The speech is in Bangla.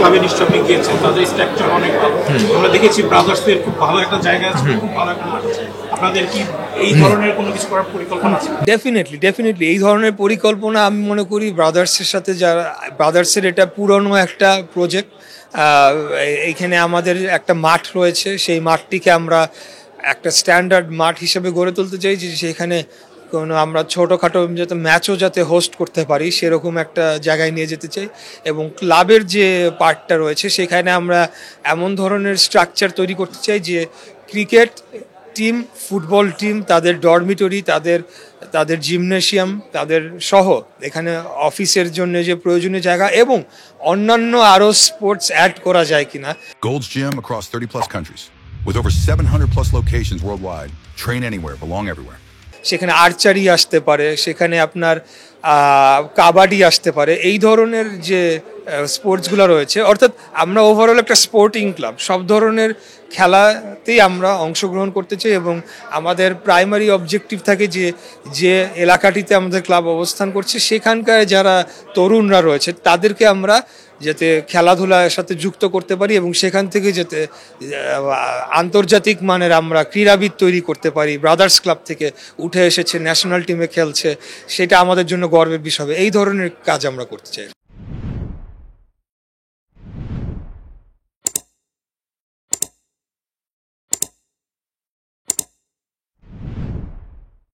ক্লাবে নিশ্চয় আপনি গিয়েছেন, তাদের স্ট্রাকচার অনেক ভালো। আমরা দেখেছি ব্রাদার্সের খুব ভালো একটা জায়গা আছে, খুব ভালো একটা মাঠ আছে। আপনাদের কি এই ধরনের কোনো কিছু করার পরিকল্পনা আছে? ডেফিনেটলি এই ধরনের পরিকল্পনা আমি মনে করি ব্রাদার্সের সাথে, যারা ব্রাদার্সের এটা পুরনো একটা প্রজেক্ট। এইখানে আমাদের একটা মাঠ রয়েছে, সেই মাঠটিকে আমরা একটা স্ট্যান্ডার্ড মাঠ হিসেবে গড়ে তুলতে চাই, যে সেখানে কোনো আমরা ছোটোখাটো যাতে ম্যাচও যাতে হোস্ট করতে পারি সেরকম একটা জায়গায় নিয়ে যেতে চাই। এবং ক্লাবের যে পার্টটা রয়েছে সেখানে আমরা এমন ধরনের স্ট্রাকচার তৈরি করতে চাই যে ক্রিকেট টিম, ফুটবল টিম, তাদের ডরমিটরি, তাদের জিমনেশিয়াম, তাদের সহ এখানে অফিসের জন্য যে প্রয়োজনীয় জায়গা এবং অন্যান্য আরও স্পোর্টস অ্যাড করা যায় কিনা। Gold's Gym across 30 plus countries with over 700 plus locations worldwide. Train anywhere, belong everywhere. সেখানে আর্চারি আসতে পারে, সেখানে আপনার কাবাডি আসতে পারে, এই ধরনের যে স্পোর্টসগুলো রয়েছে। অর্থাৎ আমরা ওভারঅল একটা স্পোর্টিং ক্লাব, সব ধরনের খেলাতেই আমরা অংশগ্রহণ করতে চাই এবং আমাদের প্রাইমারি অবজেক্টিভ থাকে যে এলাকাটিতে আমাদের ক্লাব অবস্থান করছে সেখানকার যারা তরুণরা রয়েছে তাদেরকে আমরা যাতে খেলাধুলার সাথে যুক্ত করতে পারি এবং সেখান থেকে যাতে আন্তর্জাতিক মানের আমরা ক্রীড়াবিদ তৈরি করতে পারি। ব্রাদার্স ক্লাব থেকে উঠে এসেছে, ন্যাশনাল টিমে খেলছে, সেটা আমাদের জন্য গর্বের বিষয় হবে। এই ধরনের কাজ আমরা করতে চাই।